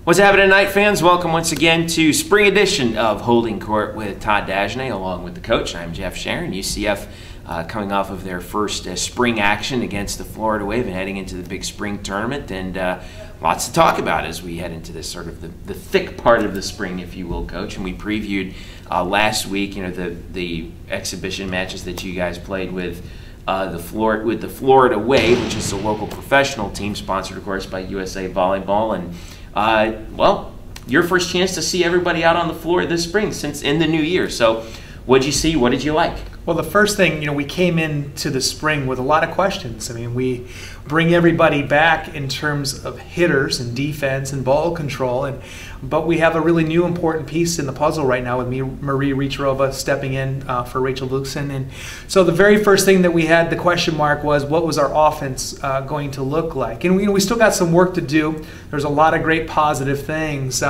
What's happening tonight, fans? Welcome once again to spring edition of Holding Court with Todd Dagenais, along with the coach. I'm Jeff Sharon. UCF coming off of their first spring action against the Florida Wave and heading into the big spring tournament, and lots to talk about as we head into this sort of the thick part of the spring, if you will, coach. And we previewed last week, the exhibition matches that you guys played with the Florida Wave, which is a local professional team sponsored, of course, by USA Volleyball. And well, your first chance to see everybody out on the floor this spring since in the new year. So what'd you see? What did you like? Well, the first thing, we came into the spring with a lot of questions. I mean, we bring everybody back in terms of hitters and defense and ball control, but we have a really new important piece in the puzzle right now with Marie Richarova stepping in for Rachel Luxon. And so the very first thing that we had, the question mark, was what was our offense going to look like? And we still got some work to do. There's a lot of great positive things.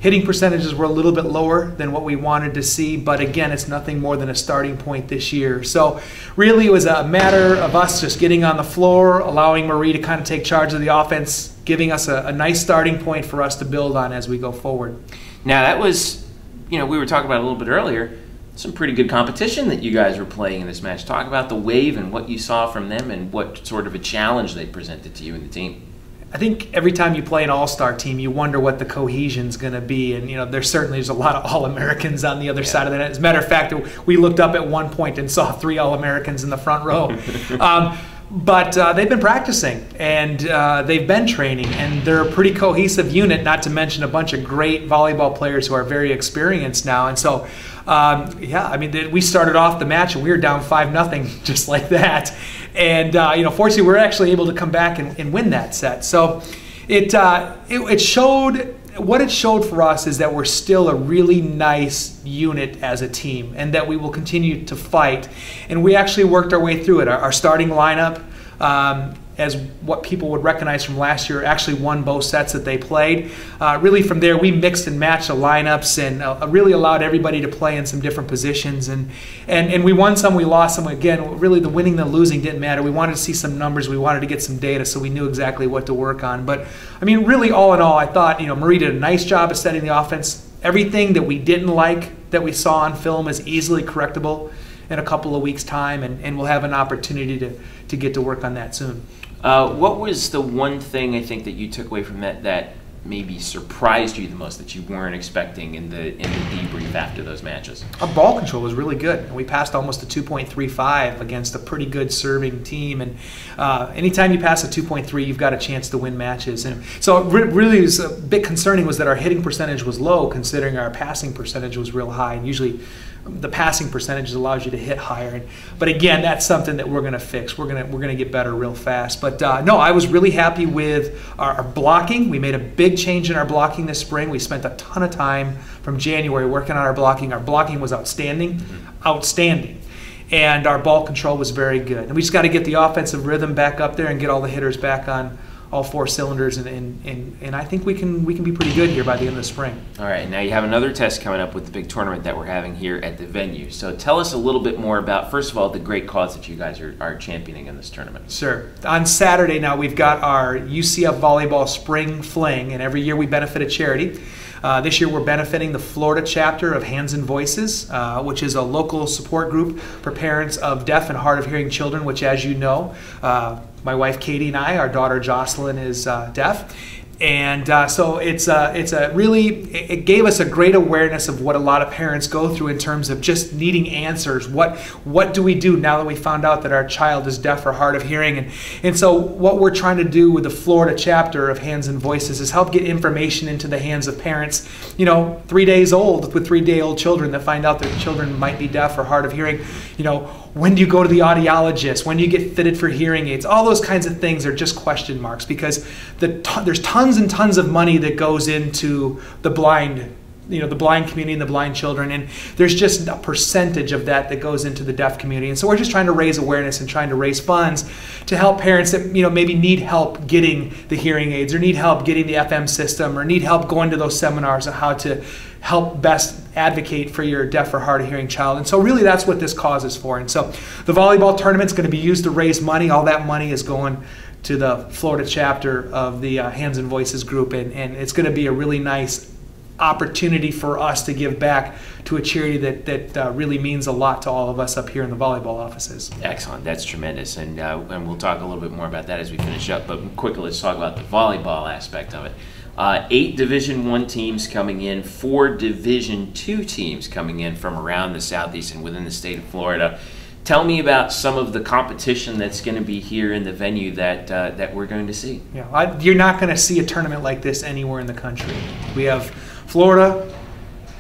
Hitting percentages were a little bit lower than what we wanted to see, but again, it's nothing more than a starting point this year. So really it was a matter of us just getting on the floor, allowing Marie to kind of take charge of the offense, giving us a nice starting point for us to build on as we go forward. Now that was, we were talking about a little bit earlier, some pretty good competition that you guys were playing in this match. Talk about the Wave and what you saw from them and what sort of a challenge they presented to you and the team. I think every time you play an all-star team, you wonder what the cohesion's going to be, and there's a lot of All-Americans on the other side of the net. As a matter of fact, we looked up at one point and saw 3 All-Americans in the front row. But they've been practicing, and they've been training, and they're a pretty cohesive unit, not to mention a bunch of great volleyball players who are very experienced now. And so, yeah, I mean, we started off the match, and we were down 5-0 just like that. And, fortunately, we were actually able to come back and win that set. So it showed, what it showed for us is that we're still a really nice unit as a team and that we will continue to fight. And we actually worked our way through it. Our starting lineup, as what people would recognize from last year, actually won both sets that they played. Really from there, we mixed and matched the lineups and really allowed everybody to play in some different positions. And we won some, we lost some. Again, really the winning and the losing didn't matter. We wanted to see some numbers. We wanted to get some data so we knew exactly what to work on. But, I mean, really all in all, I thought, Marie did a nice job of setting the offense. Everything that we didn't like that we saw on film is easily correctable in a couple of weeks' time, and we'll have an opportunity to get to work on that soon. What was the one thing I think that you took away from that maybe surprised you the most that you weren't expecting in the debrief after those matches? Our ball control was really good. We passed almost a 2.35 against a pretty good serving team. And anytime you pass a 2.3, you've got a chance to win matches. And so it really was a bit concerning was that our hitting percentage was low, considering our passing percentage was real high. And usually the passing percentage allows you to hit higher. But again, that's something that we're going to fix. We're going to get better real fast. But no, I was really happy with our blocking. We made a big change in our blocking this spring. We spent a ton of time from January working on our blocking. Our blocking was outstanding, outstanding. And our ball control was very good. And we just got to get the offensive rhythm back up there and get all the hitters back on all 4 cylinders, and I think we can be pretty good here by the end of the spring. All right, now you have another test coming up with the big tournament that we're having here at the venue. So tell us a little bit more about, first of all, the great cause that you guys are championing in this tournament. Sure. On Saturday now, we've got our UCF Volleyball Spring Fling, and every year we benefit a charity. This year we're benefiting the Florida chapter of Hands and Voices, which is a local support group for parents of deaf and hard of hearing children, which, as you know, my wife Katie and I, our daughter Jocelyn is deaf. And so it gave us a great awareness of what a lot of parents go through in terms of just needing answers. What do we do now that we found out that our child is deaf or hard of hearing? And so what we're trying to do with the Florida chapter of Hands and Voices is help get information into the hands of parents, 3 days old with 3-day-old children that find out their children might be deaf or hard of hearing. When do you go to the audiologist? When do you get fitted for hearing aids? All those kinds of things are just question marks because there's tons and tons of money that goes into the blind, the blind community and the blind children, and there's just a percentage of that goes into the deaf community. And so we're just trying to raise awareness and trying to raise funds to help parents that maybe need help getting the hearing aids or need help getting the FM system or need help going to those seminars on how to help best advocate for your deaf or hard of hearing child. And so really that's what this cause is for. And so the volleyball tournament's going to be used to raise money. All that money is going to the Florida chapter of the Hands and Voices group, and it's going to be a really nice opportunity for us to give back to a charity that really means a lot to all of us up here in the volleyball offices. Excellent. That's tremendous. And we'll talk a little bit more about that as we finish up. But quickly, let's talk about the volleyball aspect of it. 8 Division I teams coming in, 4 Division II teams coming in from around the Southeast and within the state of Florida. Tell me about some of the competition that's going to be here in the venue that we're going to see. Yeah, you're not going to see a tournament like this anywhere in the country. We have Florida,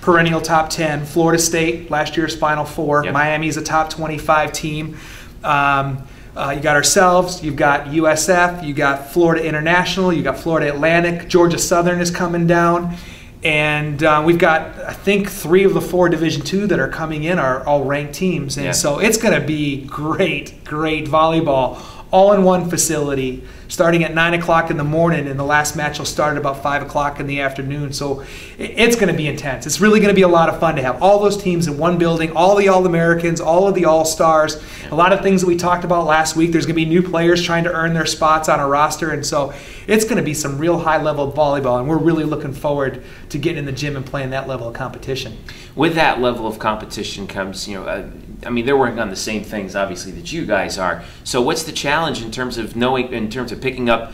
perennial top 10. Florida State, last year's Final Four. Yep. Miami's a top 25 team. You got ourselves, you've got USF, you got Florida International, you got Florida Atlantic, Georgia Southern is coming down. And we've got, I think, 3 of the 4 Division II that are coming in are all ranked teams. And so it's going to be great, great volleyball, all in one facility, starting at 9 o'clock in the morning, and the last match will start at about 5 o'clock in the afternoon. So it's going to be intense. It's really going to be a lot of fun to have all those teams in one building, all the All-Americans, all of the All-Stars, a lot of things that we talked about last week. There's going to be new players trying to earn their spots on a roster, and so it's going to be some real high-level volleyball, and we're really looking forward to getting in the gym and playing that level of competition. With that level of competition comes, I mean, they're working on the same things, obviously, that you guys are. So what's the challenge in terms of picking up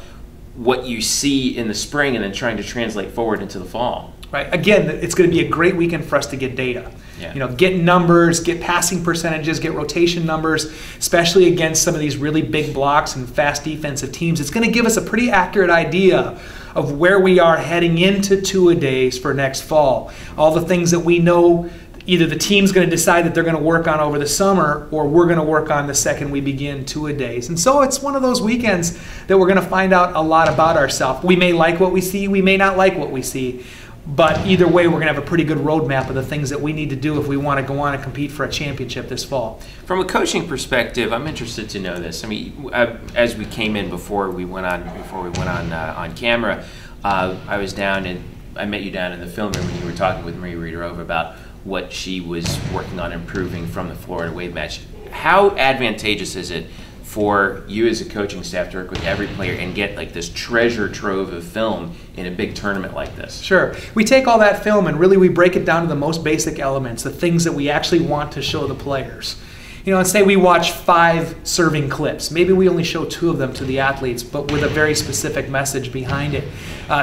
what you see in the spring and then trying to translate forward into the fall? Right. Again, it's going to be a great weekend for us to get data. Yeah. Get numbers, get passing percentages, get rotation numbers, especially against some of these really big blocks and fast defensive teams. It's going to give us a pretty accurate idea of where we are heading into two-a-days for next fall. All the things that we know, either the team's going to decide that they're going to work on over the summer, or we're going to work on the second we begin two-a-days. And so it's one of those weekends that we're going to find out a lot about ourselves. We may like what we see, we may not like what we see, but either way, we're going to have a pretty good roadmap of the things that we need to do if we want to go on and compete for a championship this fall. From a coaching perspective, I'm interested to know this. I mean, as we came in before we went on camera, I was down and I met you down in the film room when you were talking with Marie Reederova about what she was working on improving from the Florida Wave match. How advantageous is it for you as a coaching staff to work with every player and get like this treasure trove of film in a big tournament like this? Sure. We take all that film and really we break it down to the most basic elements, the things that we actually want to show the players. And say we watch 5 serving clips. Maybe we only show 2 of them to the athletes, but with a very specific message behind it.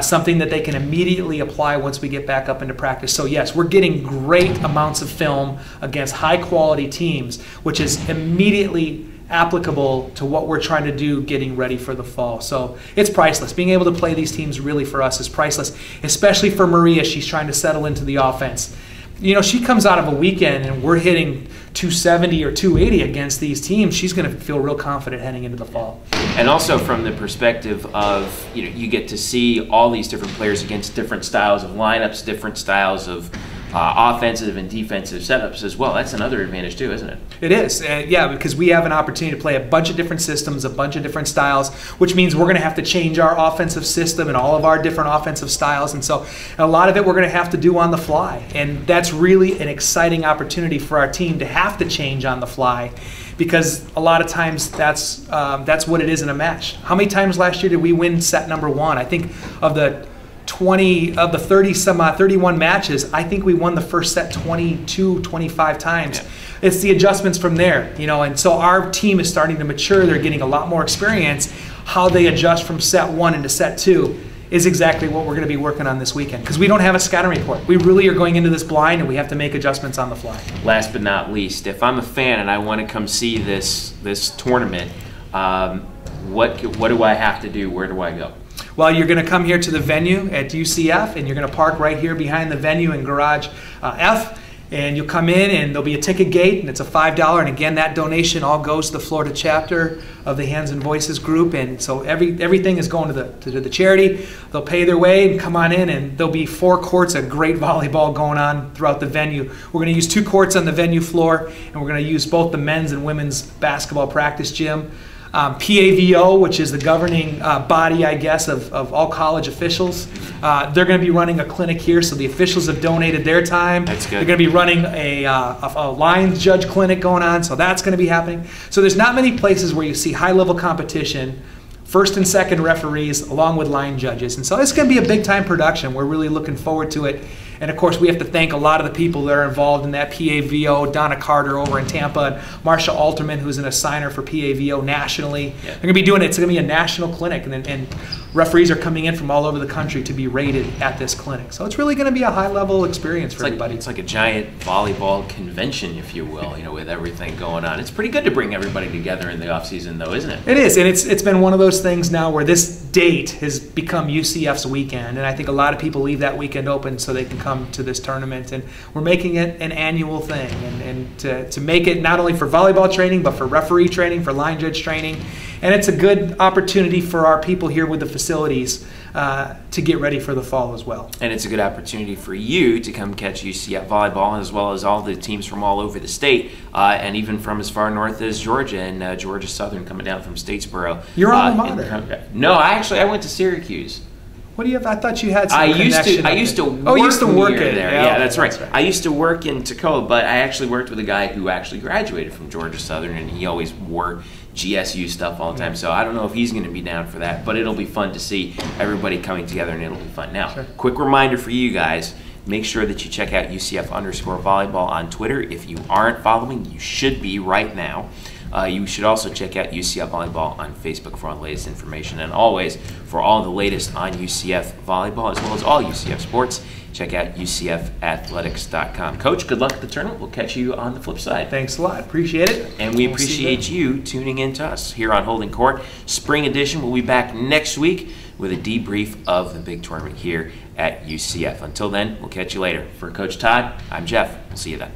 Something that they can immediately apply once we get back up into practice. So yes, we're getting great amounts of film against high quality teams, which is immediately applicable to what we're trying to do getting ready for the fall. So it's priceless. Being able to play these teams really for us is priceless, especially for Maria. She's trying to settle into the offense. She comes out of a weekend and we're hitting 270 or 280 against these teams. She's going to feel real confident heading into the fall. And also from the perspective of, you get to see all these different players against different styles of lineups, different styles of offensive and defensive setups as well. That's another advantage too, isn't it? It is, yeah, because we have an opportunity to play a bunch of different systems, a bunch of different styles, which means we're going to have to change our offensive system and all of our different offensive styles. And so a lot of it we're going to have to do on the fly. And that's really an exciting opportunity for our team to have to change on the fly, because a lot of times that's what it is in a match. How many times last year did we win set number 1? I think of the 31 matches, I think we won the first set 25 times. Yeah. It's the adjustments from there, and so our team is starting to mature. They're getting a lot more experience. How they adjust from set 1 into set 2 is exactly what we're going to be working on this weekend, because we don't have a scouting report. We really are going into this blind, and we have to make adjustments on the fly. Last but not least, if I'm a fan and I want to come see this tournament, what do I have to do? Where do I go? Well, you're going to come here to the venue at UCF, and you're going to park right here behind the venue in Garage F, and you'll come in, and there'll be a ticket gate, and it's a $5, and again, that donation all goes to the Florida chapter of the Hands and Voices group, and so everything is going to the charity. They'll pay their way and come on in, and there'll be 4 courts of great volleyball going on throughout the venue. We're going to use 2 courts on the venue floor, and we're going to use both the men's and women's basketball practice gym. PAVO, which is the governing body, I guess, of all college officials. They're going to be running a clinic here, so the officials have donated their time. That's good. They're going to be running a Lions judge clinic going on, so that's going to be happening. So there's not many places where you see high-level competition first and second referees along with line judges. And so it's going to be a big-time production. We're really looking forward to it. And, of course, we have to thank a lot of the people that are involved in that. PAVO, Donna Carter over in Tampa, and Marsha Alterman, who's an assigner for PAVO nationally. Yeah. They're going to be doing it. It's going to be a national clinic, and referees are coming in from all over the country to be rated at this clinic. So it's really going to be a high-level experience for everybody. It's like a giant volleyball convention, if you will, with everything going on. It's pretty good to bring everybody together in the off-season, though, isn't it? It is, and it's been one of those things now where this date has become UCF's weekend, and I think a lot of people leave that weekend open so they can come to this tournament, and we're making it an annual thing, and to make it not only for volleyball training but for referee training, for line judge training, and it's a good opportunity for our people here with the facilities to get ready for the fall as well. And it's a good opportunity for you to come catch UCF volleyball, as well as all the teams from all over the state, and even from as far north as Georgia and Georgia Southern coming down from Statesboro. Your alma mater. No, I went to Syracuse. What do you have? I thought you had some I used to work there. Yeah, that's right. I used to work in Tacoma, but I actually worked with a guy who actually graduated from Georgia Southern, and he always wore GSU stuff all the time. So I don't know if he's going to be down for that, but it'll be fun to see everybody coming together, and it'll be fun. Now, quick reminder for you guys. Make sure that you check out UCF_volleyball on Twitter. If you aren't following, you should be right now. You should also check out UCF Volleyball on Facebook for all the latest information. And always, for all the latest on UCF Volleyball, as well as all UCF sports, check out UCFathletics.com. Coach, good luck at the tournament. We'll catch you on the flip side. Thanks a lot. Appreciate it. And we appreciate you tuning in to us here on Holding Court. Spring edition. We'll be back next week with a debrief of the big tournament here at UCF. Until then, we'll catch you later. For Coach Todd, I'm Jeff. We'll see you then.